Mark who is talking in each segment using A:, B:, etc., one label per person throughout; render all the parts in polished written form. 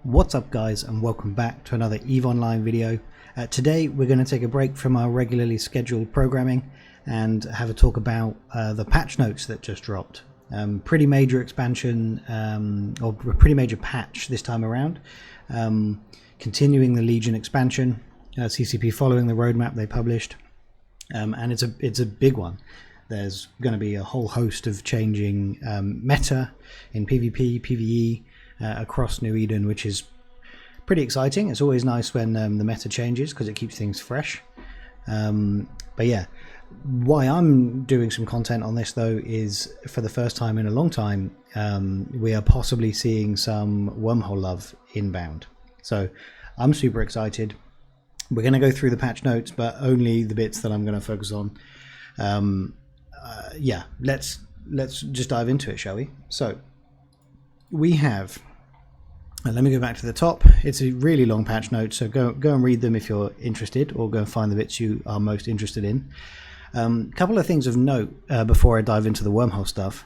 A: What's up guys, and welcome back to another EVE Online video. Today we're going to take a break from our regularly scheduled programming and have a talk about the patch notes that just dropped. Pretty major expansion, or a pretty major patch this time around. Continuing the Legion expansion, CCP following the roadmap they published, and it's a big one. There's going to be a whole host of changing meta in PvP, PvE, across New Eden, which is pretty exciting. It's always nice when the meta changes because it keeps things fresh. But yeah, why I'm doing some content on this though is, for the first time in a long time, we are possibly seeing some Wormhole love inbound. So I'm super excited. We're going to go through the patch notes, but only the bits that I'm going to focus on. Yeah, let's just dive into it, shall we? So we have, let me go back to the top. It's a really long patch note, so go and read them if you're interested, or go and find the bits you are most interested in. A couple of things of note before I dive into the wormhole stuff.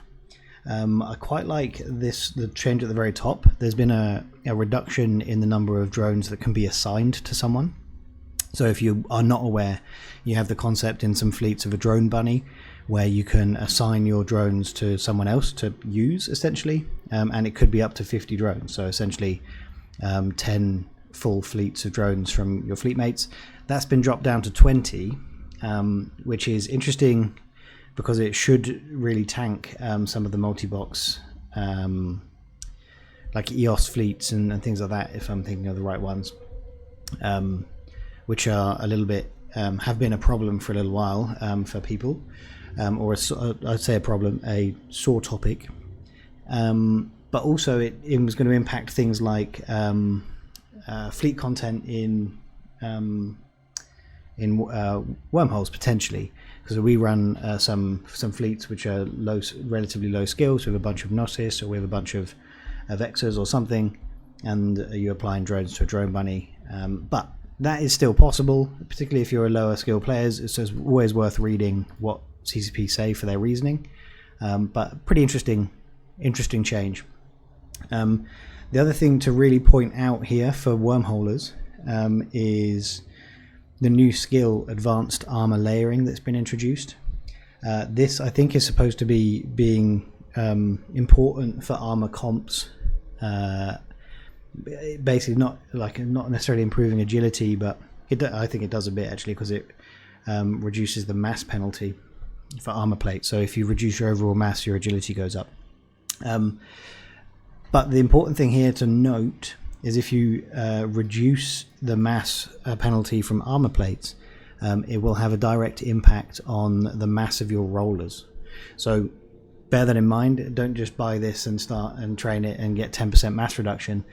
A: I quite like the change at the very top. There's been a reduction in the number of drones that can be assigned to someone. So if you are not aware, you have the concept in some fleets of a drone bunny, where you can assign your drones to someone else to use, essentially, and it could be up to 50 drones. So essentially 10 full fleets of drones from your fleet mates. That's been dropped down to 20, which is interesting because it should really tank some of the multi-box like EOS fleets and things like that, if I'm thinking of the right ones, which are a little bit have been a problem for a little while for people. Or I'd say a sore topic, but also it was going to impact things like fleet content in wormholes potentially, because we run some fleets which are relatively low skills. We have a bunch of Gnosis, or we have a bunch of Vexers or something, and you're applying drones to a drone bunny, but that is still possible, particularly if you're a lower skill players. It's always worth reading what CCP say for their reasoning, but pretty interesting change. The other thing to really point out here for wormholers is the new skill, advanced armor layering, that's been introduced. This, I think, is supposed to be being important for armor comps. Basically, not necessarily improving agility, but I think it does a bit actually, because it reduces the mass penalty for armor plates. So if you reduce your overall mass, your agility goes up. But the important thing here to note is, if you reduce the mass penalty from armor plates, it will have a direct impact on the mass of your rollers. So bear that in mind. Don't just buy this and start and train it and get 10% mass reduction,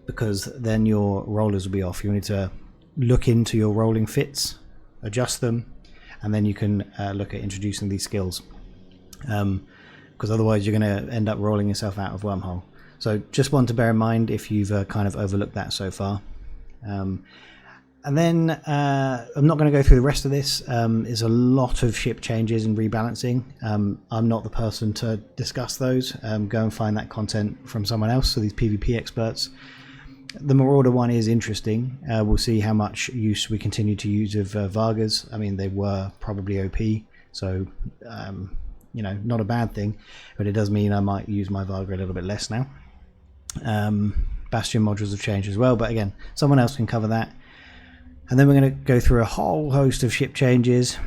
A: because then your rollers will be off. You need to look into your rolling fits, adjust them, and then you can look at introducing these skills, because otherwise you're going to end up rolling yourself out of wormhole. So just one to bear in mind if you've kind of overlooked that so far. And then I'm not going to go through the rest of this. There's a lot of ship changes and rebalancing. I'm not the person to discuss those. Go and find that content from someone else, so these PvP experts. The Marauder one is interesting. We'll see how much use we continue to use of Vargas. I mean, they were probably OP, so you know, not a bad thing, but it does mean I might use my Varga a little bit less now. Bastion modules have changed as well, but again, someone else can cover that. And then we're going to go through a whole host of ship changes,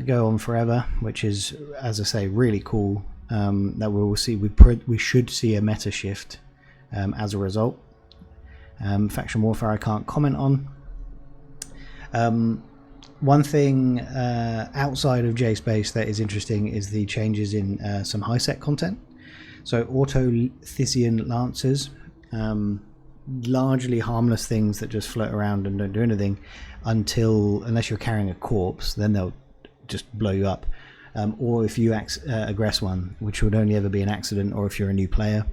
A: go on forever, which is, as I say, really cool. That we will see. We should see a meta shift as a result. Faction warfare I can't comment on. One thing outside of J-Space that is interesting is the changes in some high-sec content. So auto Thysian Lancers, largely harmless things that just float around and don't do anything unless you're carrying a corpse, then they'll just blow you up. Or if you aggress one, which would only ever be an accident, or if you're a new player,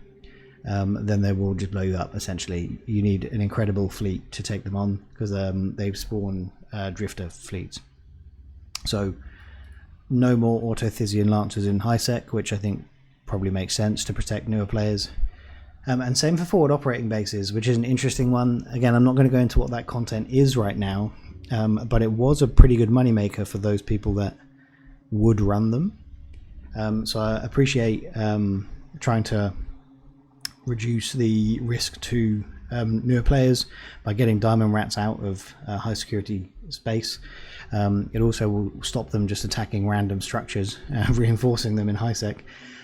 A: then they will just blow you up. Essentially, you need an incredible fleet to take them on, because they spawn drifter fleets. So no more auto Thysian Lancers in high sec, which I think probably makes sense to protect newer players. And same for forward operating bases, which is an interesting one. Again, I'm not going to go into what that content is right now, but it was a pretty good moneymaker for those people that would run them. So I appreciate trying to reduce the risk to newer players by getting diamond rats out of high security space. It also will stop them just attacking random structures, reinforcing them in high sec.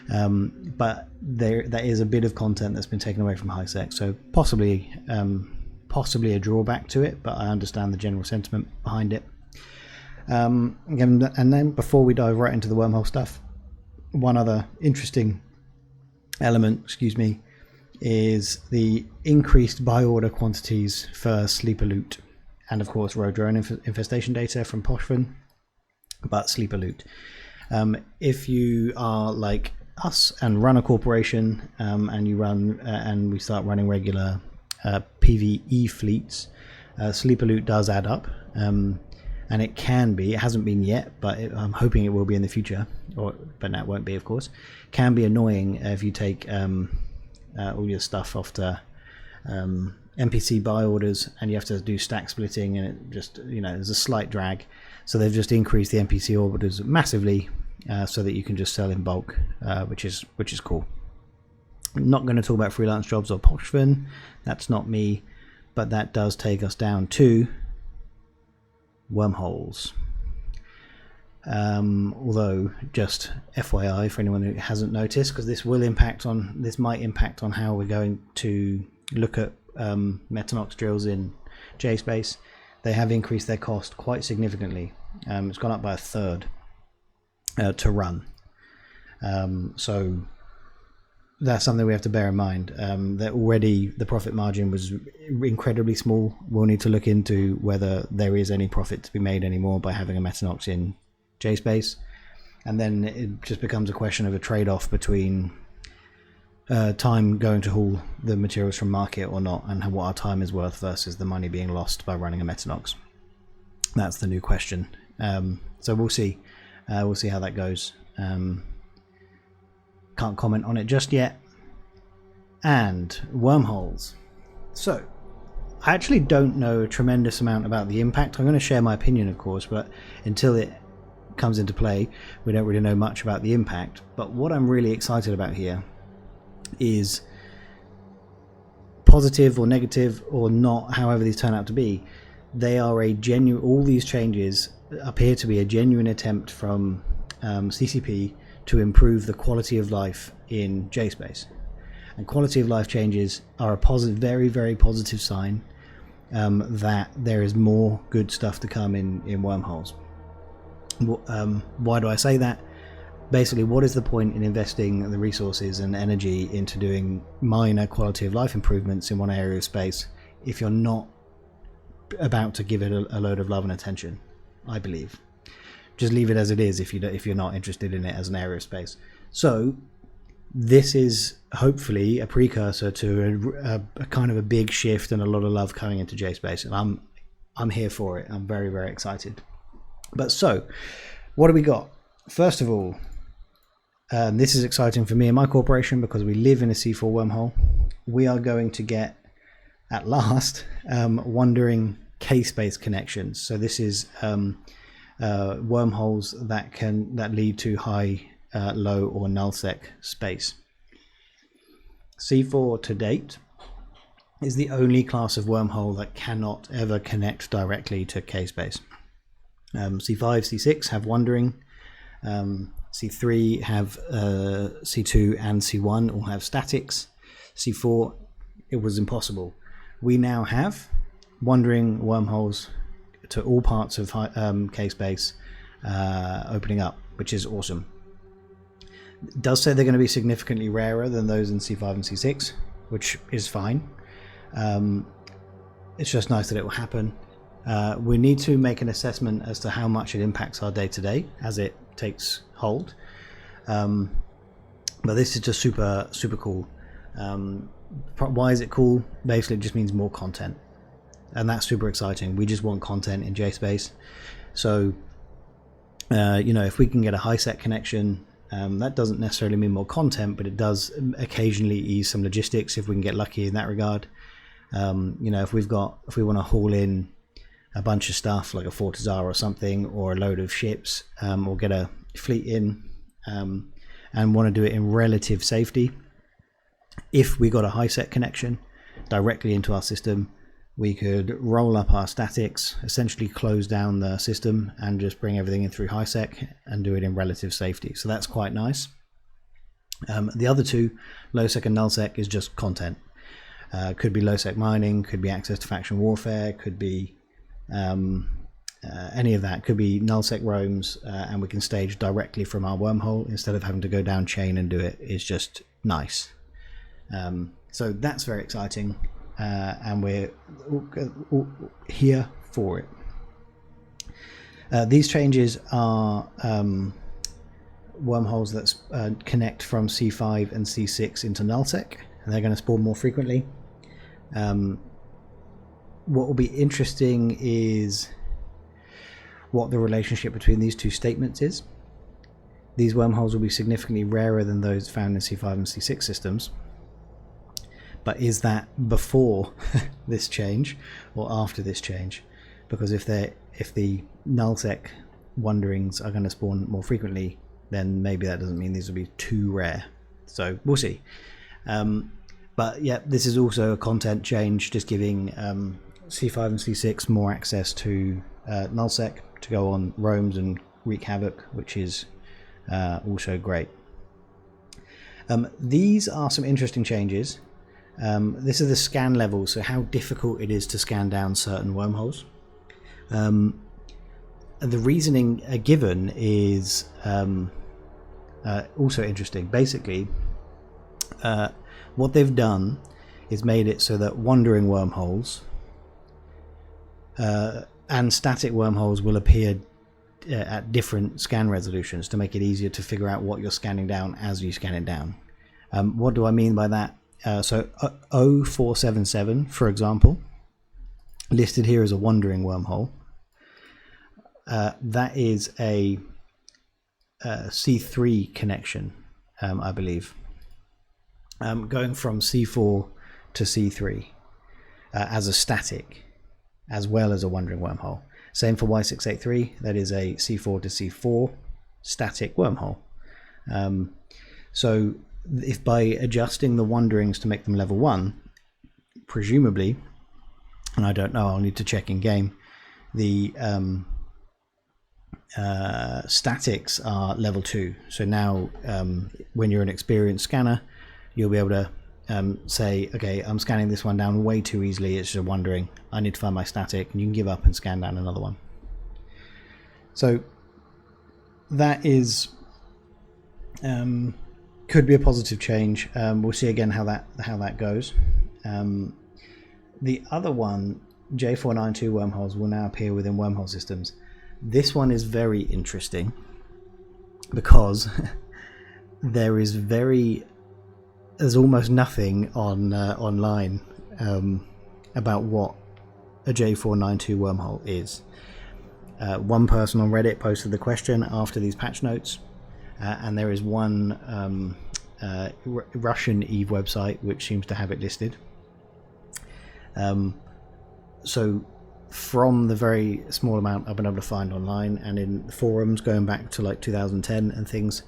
A: But there is a bit of content that's been taken away from high sec, so possibly a drawback to it, but I understand the general sentiment behind it. And then before we dive right into the wormhole stuff, one other interesting element, is the increased buy order quantities for sleeper loot, and of course road drone infestation data from Poshvin, but sleeper loot. If you are like us and run a corporation, and you run and we start running regular PvE fleets, sleeper loot does add up, and it hasn't been yet, but I'm hoping it will be in the future, but that won't be, of course. Can be annoying if you take all your stuff off to NPC buy orders and you have to do stack splitting, and it just, there's a slight drag. So they've just increased the NPC orders massively, so that you can just sell in bulk, which is cool. I'm not going to talk about freelance jobs or Poshvin, that's not me, but that does take us down to wormholes. Although, just FYI for anyone who hasn't noticed, because this might impact on how we're going to look at Metanox drills in JSpace. They have increased their cost quite significantly. It's gone up by a third to run. So that's something we have to bear in mind. That already the profit margin was incredibly small. We'll need to look into whether there is any profit to be made anymore by having a Metanox in JSpace, and then it just becomes a question of a trade-off between time going to haul the materials from market or not, and what our time is worth versus the money being lost by running a Metanox. That's the new question. So we'll see how that goes. Can't comment on it just yet. And wormholes. So I actually don't know a tremendous amount about the impact. I'm going to share my opinion, of course, but until it comes into play, we don't really know much about the impact. But what I'm really excited about here is, positive or negative or not, however these turn out to be, they are all these changes appear to be a genuine attempt from CCP to improve the quality of life in JSpace. And quality of life changes are a very, very positive sign that there is more good stuff to come in wormholes. Why do I say that? Basically, what is the point in investing the resources and energy into doing minor quality of life improvements in one area of space if you're not about to give it a load of love and attention? I believe just leave it as it is if you're not interested in it as an area of space. So this is hopefully a precursor to a kind of a big shift and a lot of love coming into JSpace, and I'm here for it. I'm very, very excited. But so, what do we got? First of all, this is exciting for me and my corporation because we live in a C4 wormhole. We are going to get, at last, wandering K-space connections. So this is wormholes that lead to high, low, or nullsec space. C4 to date is the only class of wormhole that cannot ever connect directly to K-space. C5, C6 have wandering, C3 have C2 and C1 all have statics. C4, it was impossible. We now have wandering wormholes to all parts of K-space opening up, which is awesome. It does say they're going to be significantly rarer than those in C5 and C6, which is fine. It's just nice that it will happen. We need to make an assessment as to how much it impacts our day-to-day as it takes hold. But this is just super, super cool. Why is it cool? Basically, it just means more content. And that's super exciting. We just want content in JSpace. So, if we can get a high-sec connection That doesn't necessarily mean more content, but it does occasionally ease some logistics if we can get lucky in that regard. If we want to haul in a bunch of stuff like a Fortizar or something, or a load of ships, or get a fleet in, and want to do it in relative safety, if we got a HiSec connection directly into our system, we could roll up our statics, essentially close down the system, and just bring everything in through HiSec and do it in relative safety. So that's quite nice. The other two, low-sec and null-sec, is just content. Could be low-sec mining, could be access to faction warfare, could be any of that. Could be null-sec roams, and we can stage directly from our wormhole instead of having to go down chain and do it. It's just nice. So that's very exciting. And we're here for it. These changes are wormholes that connect from C5 and C6 into nullsec, and they're going to spawn more frequently. What will be interesting is what the relationship between these two statements is. These wormholes will be significantly rarer than those found in C5 and C6 systems. But is that before this change or after this change? Because if the nullsec wanderings are going to spawn more frequently, then maybe that doesn't mean these will be too rare. So we'll see. But yeah, this is also a content change, just giving C5 and C6 more access to nullsec to go on roams and wreak havoc, which is also great. These are some interesting changes. This is the scan level, so how difficult it is to scan down certain wormholes. The reasoning given is also interesting. Basically, what they've done is made it so that wandering wormholes and static wormholes will appear at different scan resolutions to make it easier to figure out what you're scanning down as you scan it down. What do I mean by that? So 0477, for example, listed here as a wandering wormhole. That is a C3 connection, I believe, going from C4 to C3 as a static, as well as a wandering wormhole. Same for Y683, that is a C4 to C4 static wormhole. So if by adjusting the wanderings to make them level 1, presumably, and I don't know, I'll need to check in game, the statics are level 2. So now when you're an experienced scanner, you'll be able to say, okay, I'm scanning this one down way too easily, it's just wandering, I need to find my static, and you can give up and scan down another one. So that is could be a positive change. We'll see again how that goes. The other one, J492 wormholes, will now appear within wormhole systems. This one is very interesting because there's almost nothing on online about what a J492 wormhole is. One person on Reddit posted the question after these patch notes, and there is one Russian EVE website which seems to have it listed. So from the very small amount I've been able to find online and in forums going back to like 2010 and things,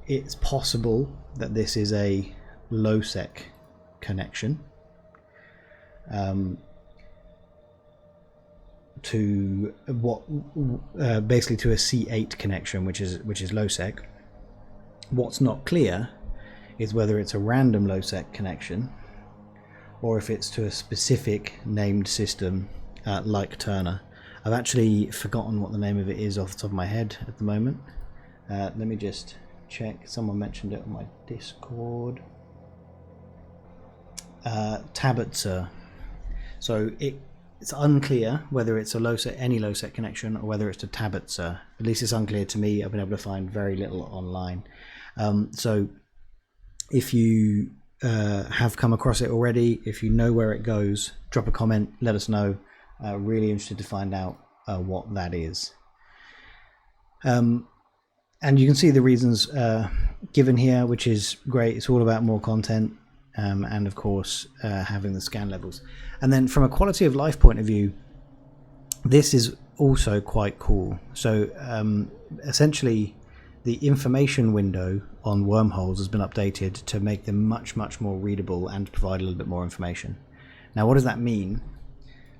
A: it's possible that this is a low-sec connection to what basically to a C8 connection, which is low-sec. What's not clear is whether it's a random low-sec connection or if it's to a specific named system like Turner. I've actually forgotten what the name of it is off the top of my head at the moment. Let me just check. Someone mentioned it on my Discord. Tabitzer. So it's unclear whether it's a any low-sec connection or whether it's to Tabitzer. At least it's unclear to me. I've been able to find very little online. So if you have come across it already, if you know where it goes, drop a comment, let us know. Really interested to find out what that is. And you can see the reasons given here, which is great. It's all about more content, and of course having the scan levels. And then from a quality of life point of view, this is also quite cool. So essentially the information window on Wormholes has been updated to make them much more readable and provide a little bit more information. Now what does that mean?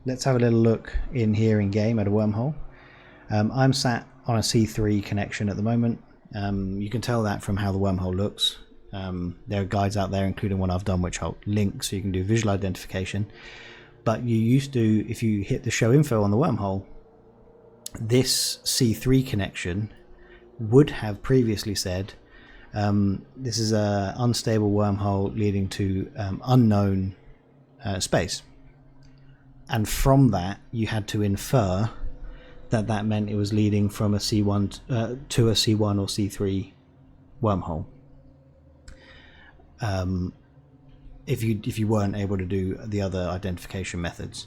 A: Let's have a little look in here in game at a wormhole. I'm sat on a C3 connection at the moment. You can tell that from how the wormhole looks. There are guides out there, including one I've done, which I'll link so you can do visual identification. But you used to, if you hit the show info on the wormhole, this C3 connection would have previously said this is a unstable wormhole leading to unknown space. And from that, you had to infer that that meant it was leading from a C1 to a C1 or C3 wormhole. If you weren't able to do the other identification methods,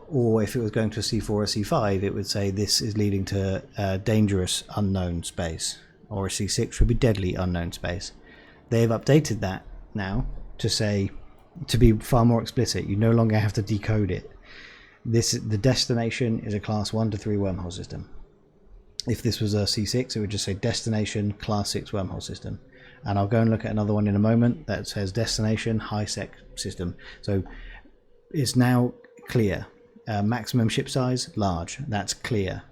A: or if it was going to a C4 or C5, it would say this is leading to a dangerous unknown space, or a C6 would be deadly unknown space. They have updated that now to say, to be far more explicit. You no longer have to decode it. The destination is a class 1 to 3 wormhole system. If this was a C6, it would just say destination class 6 wormhole system. And I'll go and look at another one in a moment that says destination high sec system. So it's now clear. Maximum ship size large. That's clear.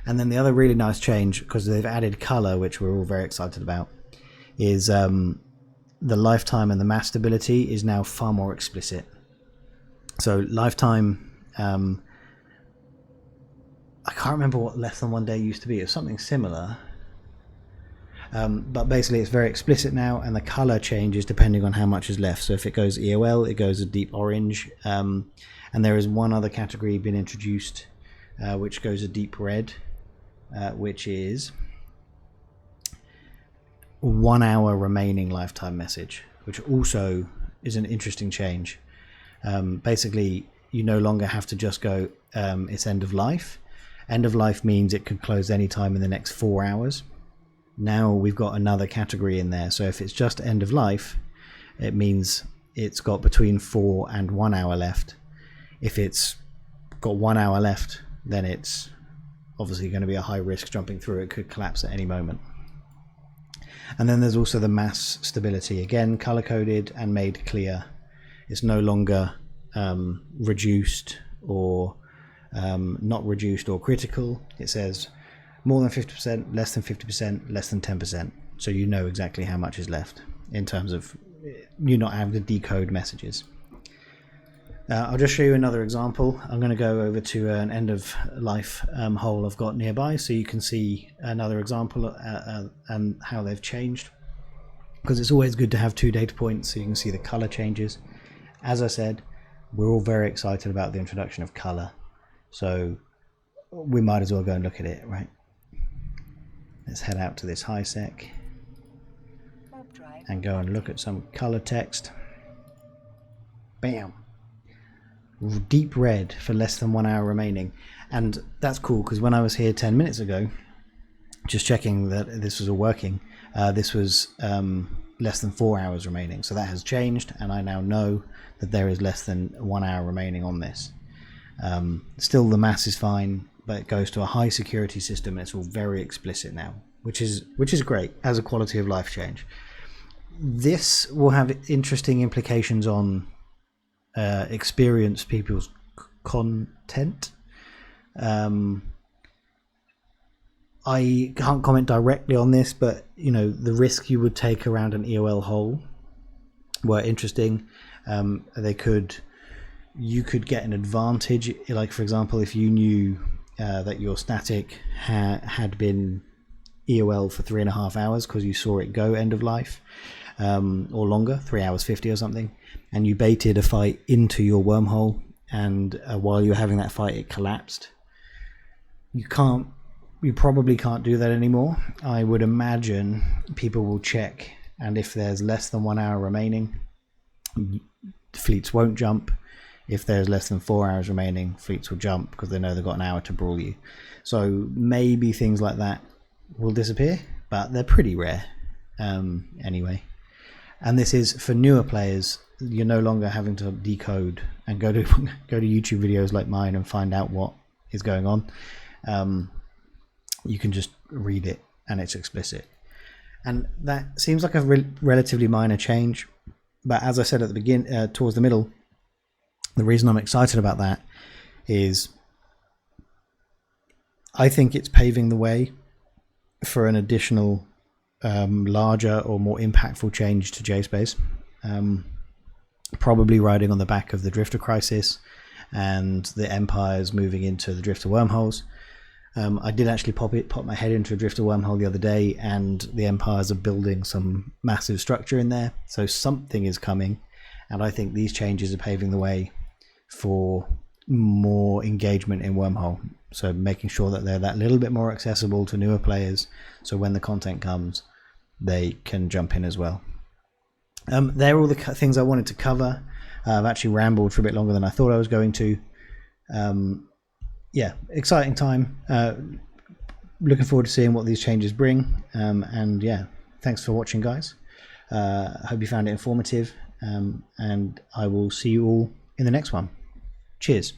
A: And then the other really nice change, because they've added color, which we're all very excited about, is the lifetime and the mass stability is now far more explicit. So lifetime, I can't remember what less than 1 day used to be. It was something similar. But basically it's very explicit now, and the color changes depending on how much is left. So if it goes EOL, it goes a deep orange, and there is one other category being introduced which goes a deep red, which is 1 hour remaining lifetime message, which also is an interesting change. Basically you no longer have to just go it's end of life. End of life means it could close any time in the next 4 hours. Now we've got another category in there. So if it's just end of life, it means it's got between 4 and 1 hour left. If it's got 1 hour left, then it's obviously going to be a high risk jumping through. It could collapse at any moment. And then there's also the mass stability, again color coded and made clear. It's no longer reduced or not reduced or critical. It says more than 50%, less than 50%, less than 10%. So you know exactly how much is left in terms of you not having to decode messages. I'll just show you another example. I'm going to go over to an end of life hole I've got nearby so you can see another example and how they've changed, because it's always good to have 2 data points so you can see the color changes. As I said, we're all very excited about the introduction of color, so we might as well go and look at it, right? Let's head out to this high sec and go and look at some color text. Bam! Deep red for less than 1 hour remaining. And that's cool, because when I was here 10 minutes ago just checking that this was all working, this was less than 4 hours remaining. So that has changed, and I now know that there is less than 1 hour remaining on this. Still the mass is fine, but it goes to a high security system, and it's all very explicit now, which is great as a quality of life change. This will have interesting implications on experienced people's content. I can't comment directly on this, but you know, the risk you would take around an EOL hole were interesting. You could get an advantage, like for example, if you knew that your static had been EOL for 3.5 hours because you saw it go end of life, or longer, 3 hours 50 or something, and you baited a fight into your wormhole, and while you're having that fight it collapsed. You probably can't do that anymore. I would imagine people will check, and if there's less than 1 hour remaining, fleets won't jump. If there's less than 4 hours remaining, fleets will jump because they know they've got an hour to brawl you. So maybe things like that will disappear, but they're pretty rare anyway. And this is for newer players. You're no longer having to decode and go to YouTube videos like mine and find out what is going on. You can just read it and it's explicit. And that seems like a relatively minor change, but as I said at the beginning, towards the middle, the reason I'm excited about that is I think it's paving the way for an additional larger or more impactful change to JSpace, probably riding on the back of the Drifter crisis and the Empires moving into the Drifter wormholes. I did actually pop my head into a Drifter wormhole the other day, and the Empires are building some massive structure in there, so something is coming, and I think these changes are paving the way for more engagement in Wormhole, so making sure that they're that little bit more accessible to newer players, so when the content comes they can jump in as well. They're all the things I wanted to cover. I've actually rambled for a bit longer than I thought I was going to. Yeah, exciting time. Looking forward to seeing what these changes bring. And yeah, thanks for watching, guys. Hope you found it informative. And I will see you all in the next one. Cheers.